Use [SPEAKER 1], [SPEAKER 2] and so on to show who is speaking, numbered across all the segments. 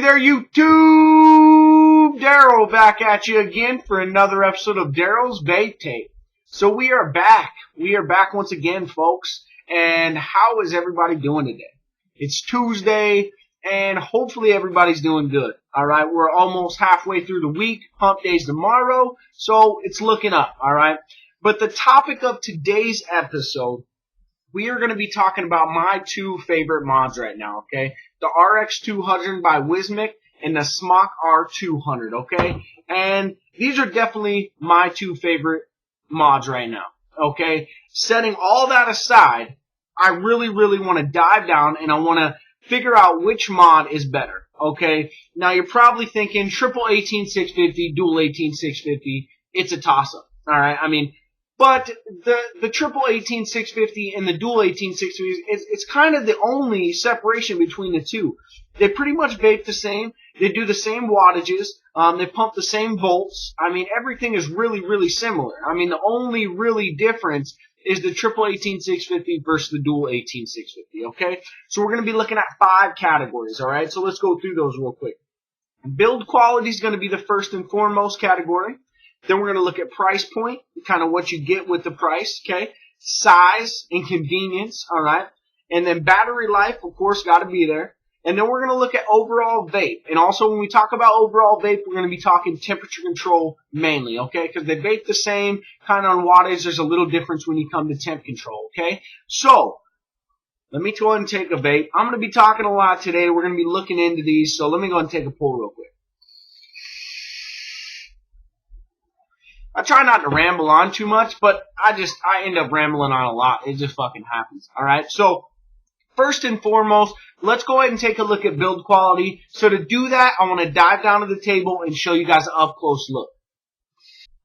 [SPEAKER 1] there, YouTube? Daryl back at you again for another episode of Daryl's Vape Tape. So we are back. We are back once again, folks. And how is everybody doing today? It's Tuesday, and hopefully everybody's doing good. All right, we're almost halfway through the week. Hump day's tomorrow, so it's looking up. All right. But the topic of today's episode, we are going to be talking about my two favorite mods right now, okay? The RX200 by Wismec and the Smok R200, okay? And these are definitely my two favorite mods right now, okay? Setting all that aside, I really want to dive down and I want to figure out which mod is better, okay? Now, you're probably thinking triple 18650, dual 18650, it's a toss-up, all right? I mean, but the triple 18650 and the dual 18650, it's kind of the only separation between the two. They pretty much vape the same. They do the same wattages. They pump the same volts. I mean, everything is really similar. I mean, the only really difference is the triple 18650 versus the dual 18650, okay? So we're going to be looking at 5 categories, all right? So let's go through those real quick. Build quality is going to be the first and foremost category. Then we're going to look at price point, kind of what you get with the price, okay? Size and convenience, all right? And then battery life, of course, got to be there. And then we're going to look at overall vape. And also when we talk about overall vape, we're going to be talking temperature control mainly, okay? Because they vape the same kind of on wattage. There's a little difference when you come to temp control, okay? So let me go ahead and take a vape. I'm going to be talking a lot today. We're going to be looking into these. So let me go ahead and take a pull real quick. I try not to ramble on too much, but I end up rambling on a lot. It just fucking happens. All right. So first and foremost, let's go ahead and take a look at build quality. So to do that, I want to dive down to the table and show you guys an up close look.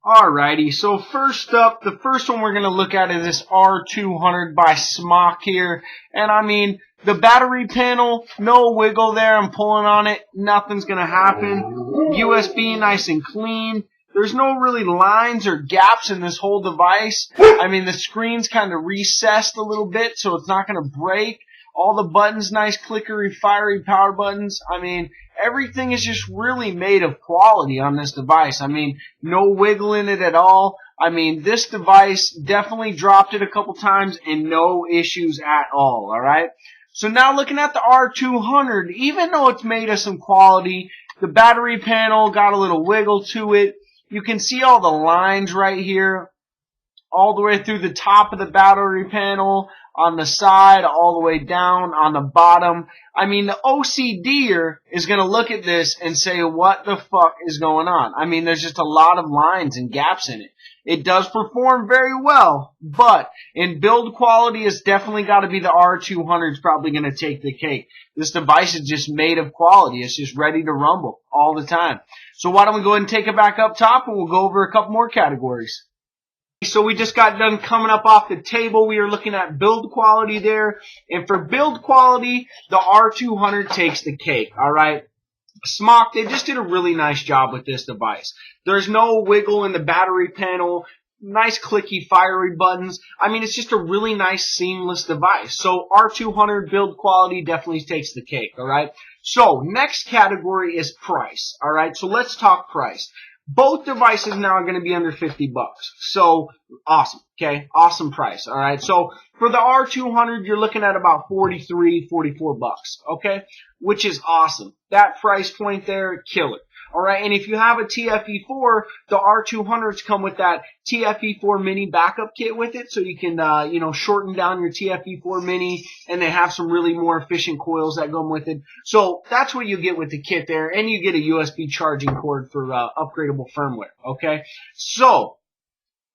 [SPEAKER 1] Alrighty. So first up, the first one we're going to look at is this R200 by Smok here. And I mean, the battery panel, no wiggle there. I'm pulling on it. Nothing's going to happen. USB nice and clean. There's no really lines or gaps in this whole device. I mean, the screen's kind of recessed a little bit, so it's not going to break. All the buttons, nice clickery, fiery power buttons. I mean, everything is just really made of quality on this device. I mean, no wiggle in it at all. I mean, this device definitely dropped it a couple times and no issues at all, alright? So now looking at the R200, even though it's made of some quality, the battery panel got a little wiggle to it. You can see all the lines right here, all the way through the top of the battery panel, on the side, all the way down, on the bottom. I mean, the OCDer is going to look at this and say, what the fuck is going on? I mean, there's just a lot of lines and gaps in it. It does perform very well, but in build quality, it's definitely got to be the R200 is probably going to take the cake. This device is just made of quality. It's just ready to rumble all the time. So why don't we go ahead and take it back up top and we'll go over a couple more categories. So we just got done coming up off the table. We are looking at build quality there. And for build quality, the R200 takes the cake, all right? Smok, they just did a really nice job with this device. There's no wiggle in the battery panel. Nice clicky, fiery buttons. I mean, it's just a really nice, seamless device. So R200 build quality definitely takes the cake, all right? So next category is price, all right? So let's talk price. Both devices now are going to be under 50 bucks. So awesome, okay? Awesome price, all right? So for the R200, you're looking at about 43, 44 bucks, okay? Which is awesome. That price point there, killer. All right, and if you have a TFE4, the R200s come with that TFE4 mini backup kit with it, so you can, shorten down your TFE4 mini, and they have some really more efficient coils that go with it. So that's what you get with the kit there, and you get a USB charging cord for upgradable firmware. Okay, so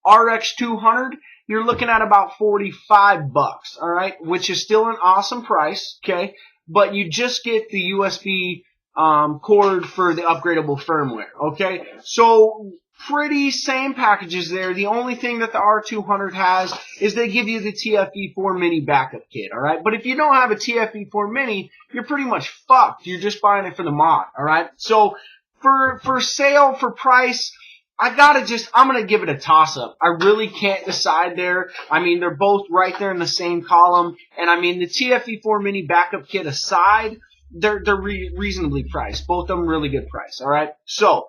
[SPEAKER 1] RX200, you're looking at about 45 bucks. All right, which is still an awesome price. Okay, but you just get the USB cord for the upgradable firmware, okay? So, pretty same packages there. The only thing that the R200 has is they give you the TFE4 mini backup kit, alright? But if you don't have a TFE4 mini, you're pretty much fucked. You're just buying it for the mod, alright? So, for sale, for price, I'm gonna give it a toss-up. I really can't decide there. I mean, they're both right there in the same column. And I mean, the TFE4 mini backup kit aside, they're reasonably priced. Both of them really good price. All right, so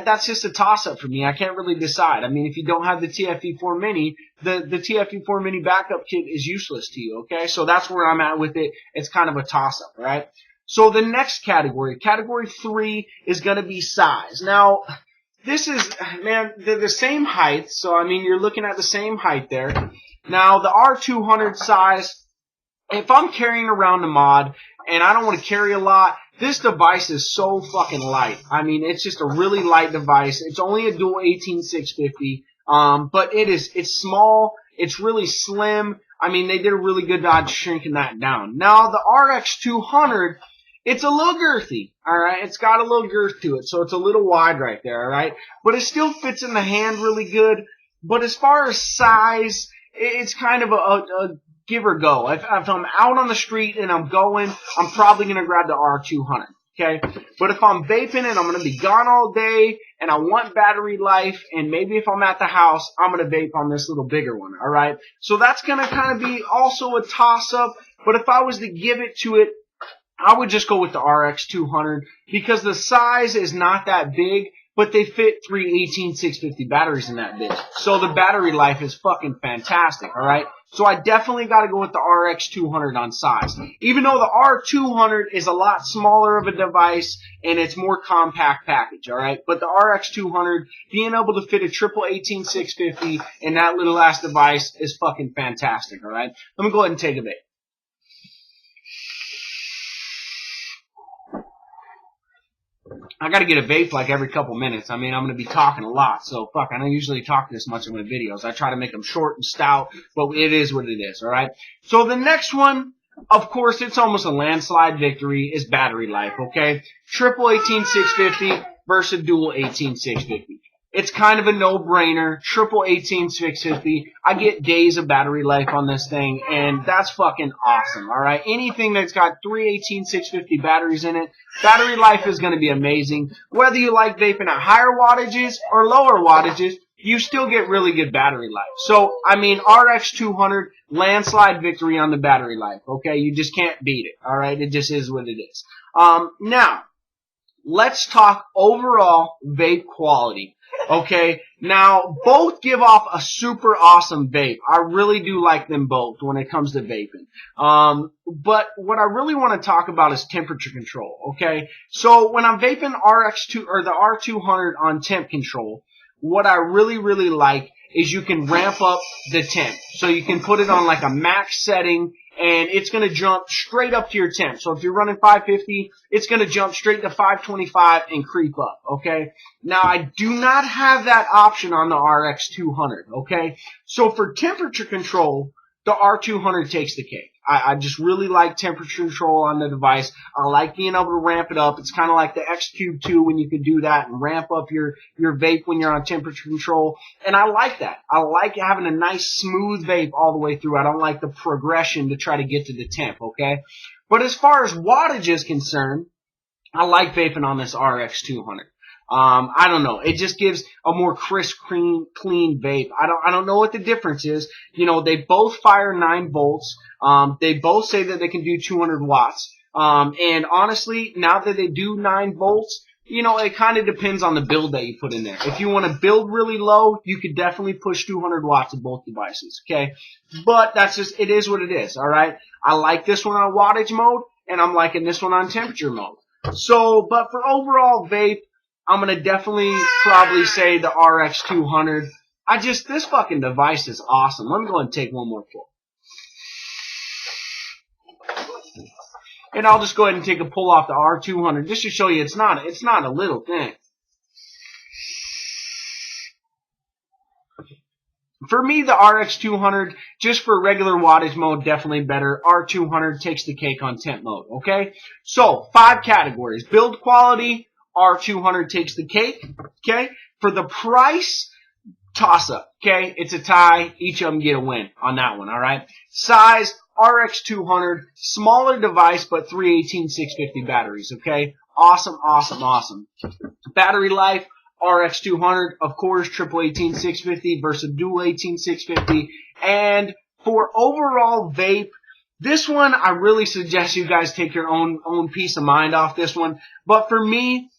[SPEAKER 1] that's just a toss up for me. I can't really decide. I mean, if you don't have the TFE4 Mini, the TFE4 Mini backup kit is useless to you. Okay, so that's where I'm at with it. It's kind of a toss up. All right. So the next category, category 3, is going to be size. Now, this is, man, they're the same height. So, I mean, you're looking at the same height there. Now, the R200 size, if I'm carrying around a mod and I don't want to carry a lot, this device is so fucking light. I mean, it's just a really light device. It's only a dual 18650, but it's small. It's really slim. I mean, they did a really good job shrinking that down. Now, the RX200, it's a little girthy, alright? It's got a little girth to it, so it's a little wide right there, alright? But it still fits in the hand really good. But as far as size, it's kind of a give or go. If I'm out on the street and I'm going, I'm probably going to grab the R200, okay? But if I'm vaping and I'm going to be gone all day and I want battery life, and maybe if I'm at the house, I'm going to vape on this little bigger one, alright? So that's going to kind of be also a toss-up. But if I was to give it to it, I would just go with the RX200 because the size is not that big, but they fit 3 18650 batteries in that bitch. So the battery life is fucking fantastic, alright? So I definitely got to go with the RX200 on size. Even though the R200 is a lot smaller of a device and it's more compact package, alright? But the RX200, being able to fit a triple 18650 in that little ass device is fucking fantastic, alright? Let me go ahead and take a bit. I gotta get a vape like every couple minutes. I mean, I'm gonna be talking a lot, so fuck, I don't usually talk this much in my videos. I try to make them short and stout, but it is what it is, alright? So the next one, of course, it's almost a landslide victory, is battery life, okay? Triple 18650 versus dual 18650. It's kind of a no-brainer. Triple 18650. I get days of battery life on this thing, and that's fucking awesome, alright? Anything that's got 3 18650 batteries in it, battery life is going to be amazing. Whether you like vaping at higher wattages or lower wattages, you still get really good battery life. So, I mean, RX200, landslide victory on the battery life, okay? You just can't beat it, alright? It just is what it is. Now, let's talk overall vape quality. Okay, now both give off a super awesome vape. I really do like them both when it comes to vaping. But what I really want to talk about is temperature control. Okay, so when I'm vaping RX2 or the R200 on temp control, what I really like is you can ramp up the temp. So you can put it on like a max setting, and it's going to jump straight up to your temp. So if you're running 550, it's going to jump straight to 525 and creep up, okay? Now, I do not have that option on the RX200, okay? So for temperature control, the R200 takes the cake. I just really like temperature control on the device. I like being able to ramp it up. It's kind of like the X-Cube 2 when you could do that and ramp up your vape when you're on temperature control. And I like that. I like having a nice smooth vape all the way through. I don't like the progression to try to get to the temp, okay? But as far as wattage is concerned, I like vaping on this RX200. I don't know. It just gives a more crisp, clean vape. I don't know what the difference is. You know, they both fire 9 volts. They both say that they can do 200 watts. And honestly, now that they do 9 volts, you know, it kind of depends on the build that you put in there. If you want to build really low, you could definitely push 200 watts of both devices, okay? But that's just, it is what it is, alright? I like this one on wattage mode, and I'm liking this one on temperature mode. So, but for overall vape, I'm going to definitely probably say the RX200. This fucking device is awesome. Let me go ahead and take one more pull. And I'll just go ahead and take a pull off the R200 just to show you it's not a little thing. For me, the RX200, just for regular wattage mode, definitely better. R200 takes the cake on temp mode, okay? So, 5 categories. Build quality, R200 takes the cake, okay? For the price, toss-up, okay? It's a tie. Each of them get a win on that one, alright? Size, RX200, smaller device, but 3 18650 batteries, okay? Awesome, awesome, awesome. Battery life, RX200, of course, triple 18650 versus dual 18650. And for overall vape, This one, I really suggest you guys take your own peace of mind off this one. But for me,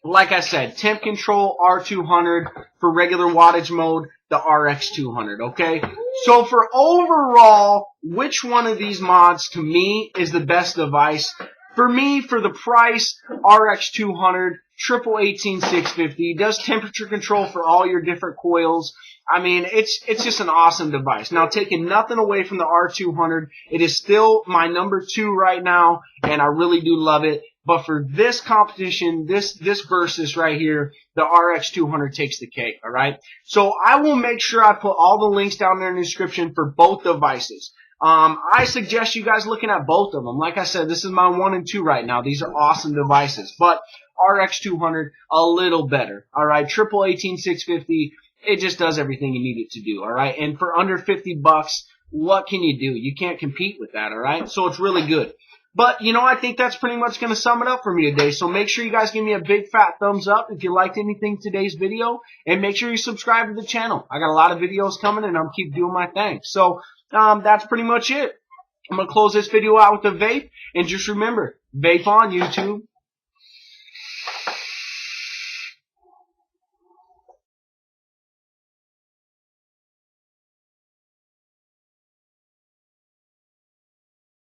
[SPEAKER 1] like I said, temp control R200, for regular wattage mode, the RX200, okay? So for overall, which one of these mods to me is the best device? For me, for the price, RX200, triple 18650, does temperature control for all your different coils. I mean, it's just an awesome device. Now, taking nothing away from the R200, it is still my number 2 right now, and I really do love it. But for this competition, this versus right here, the RX200 takes the cake, all right? So I will make sure I put all the links down there in the description for both devices. I suggest you guys looking at both of them. Like I said, this is my 1 and 2 right now. These are awesome devices. But RX200, a little better, all right? Triple 18650, it just does everything you need it to do, all right? And for under 50 bucks, what can you do? You can't compete with that, all right? So it's really good. But, you know, I think that's pretty much going to sum it up for me today. So make sure you guys give me a big fat thumbs up if you liked anything today's video. And make sure you subscribe to the channel. I got a lot of videos coming and I'll keep doing my thing. So that's pretty much it. I'm going to close this video out with a vape. And just remember, vape on YouTube.